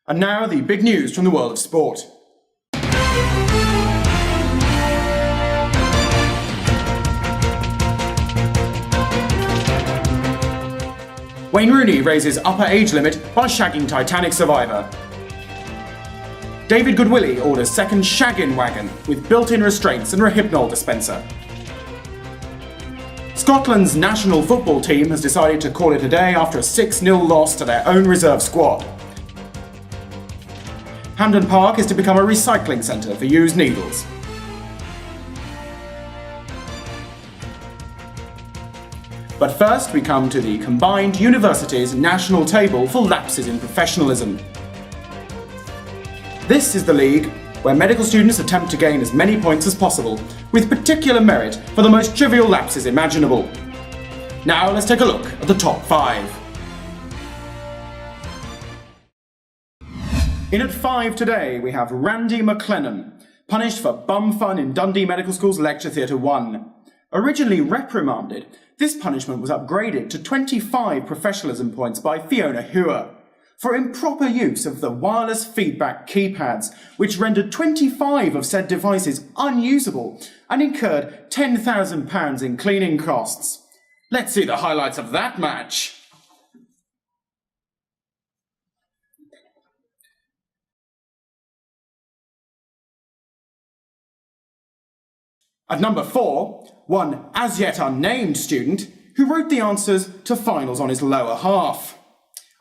And now the big news from the world of sport. Wayne Rooney raises upper age limit by shagging Titanic survivor. David Goodwillie orders second shaggin' wagon with built-in restraints and Rohypnol dispenser. Scotland's national football team has decided to call it a day after a 6-0 loss to their own reserve squad. Hampden Park is to become a recycling centre for used needles. But first we come to the Combined Universities National Table for Lapses in Professionalism. This is the league where medical students attempt to gain as many points as possible, with particular merit for the most trivial lapses imaginable. Now let's take a look at the top 5. In at 5 today we have Randy McLennan, punished for bum fun in Dundee Medical School's Lecture Theatre 1. Originally reprimanded, this punishment was upgraded to 25 professionalism points by Fiona Hewer for improper use of the wireless feedback keypads, which rendered 25 of said devices unusable and incurred £10,000 in cleaning costs. Let's see the highlights of that match. At number 4, one as yet unnamed student who wrote the answers to finals on his lower half.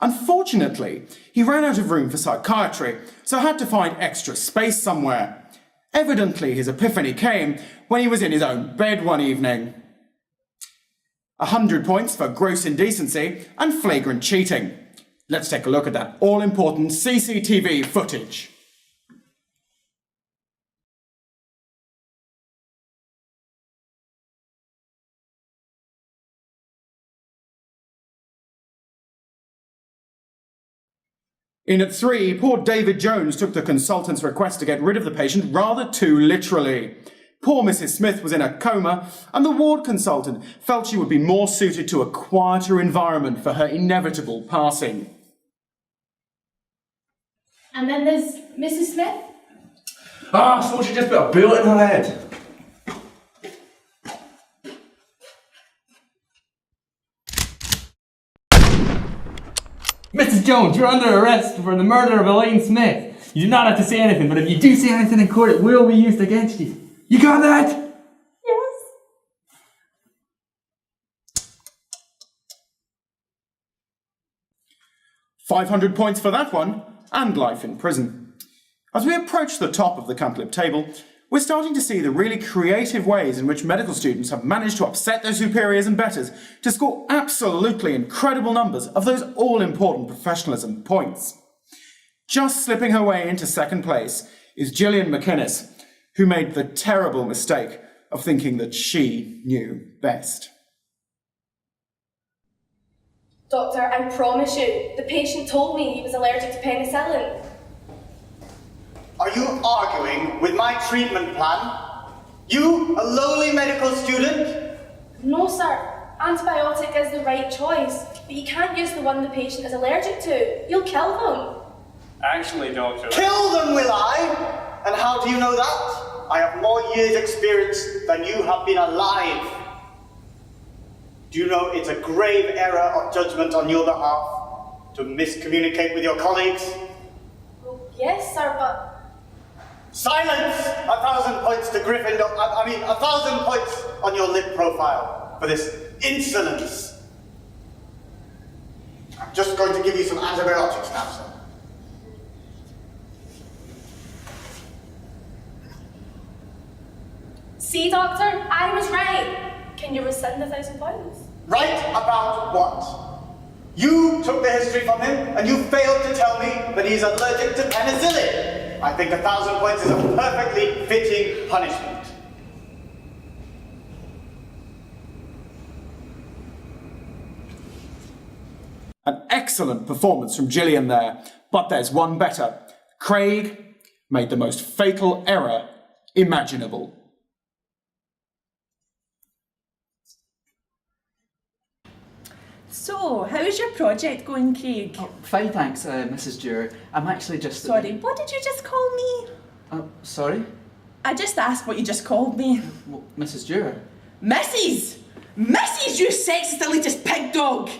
Unfortunately, he ran out of room for psychiatry, so had to find extra space somewhere. Evidently, his epiphany came when he was in his own bed one evening. 100 points for gross indecency and flagrant cheating. Let's take a look at that all-important CCTV footage. In at 3, poor David Jones took the consultant's request to get rid of the patient rather too literally. Poor Mrs. Smith was in a coma, and the ward consultant felt she would be more suited to a quieter environment for her inevitable passing. And then there's Mrs. Smith. I thought she just put a bullet in her head. Mrs. Jones, you're under arrest for the murder of Elaine Smith. You do not have to say anything, but if you do say anything in court, it will be used against you. You got that? Yes. £500 points for that one, and life in prison. As we approach the top of the Cantlip table, we're starting to see the really creative ways in which medical students have managed to upset their superiors and betters to score absolutely incredible numbers of those all-important professionalism points. Just slipping her way into second place is Gillian McInnes, who made the terrible mistake of thinking that she knew best. Doctor, I promise you, the patient told me he was allergic to penicillin. Are you arguing with my treatment plan? You, a lowly medical student? No, sir. Antibiotic is the right choice, but you can't use the one the patient is allergic to. You'll kill them. Actually, Doctor... Kill them, will I? And how do you know that? I have more years' experience than you have been alive. Do you know it's a grave error of judgment on your behalf to miscommunicate with your colleagues? Well, yes, sir, but... Silence! 1,000 points to Gryffindor. 1,000 points on your lip profile for this insolence. I'm just going to give you some antibiotics now, sir. See, Doctor, I was right. Can you rescind the £1,000? Right about what? You took the history from him and you failed to tell me that he's allergic to penicillin. I think 1,000 points is a perfectly fitting punishment. An excellent performance from Gillian there, but there's one better. Craig made the most fatal error imaginable. So, how's your project going, Craig? Fine, thanks, Mrs. Dewar. I'm actually just... Sorry, what did you just call me? Sorry? I just asked what you just called me. Well, Mrs. Dewar? Mrs! Mrs, you sexist elitist pig dog!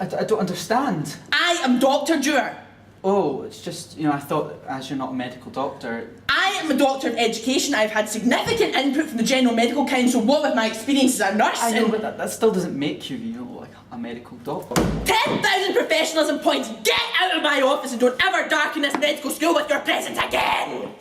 I don't understand. I am Dr. Dewar. Oh, it's just, I thought as you're not a medical doctor... I am a doctor of education. I've had significant input from the General Medical Council, what with my experience as a nurse. I know, but that still doesn't make you, like a medical doctor. 10,000 professionalism points! Get out of my office and don't ever darken this medical school with your presence again!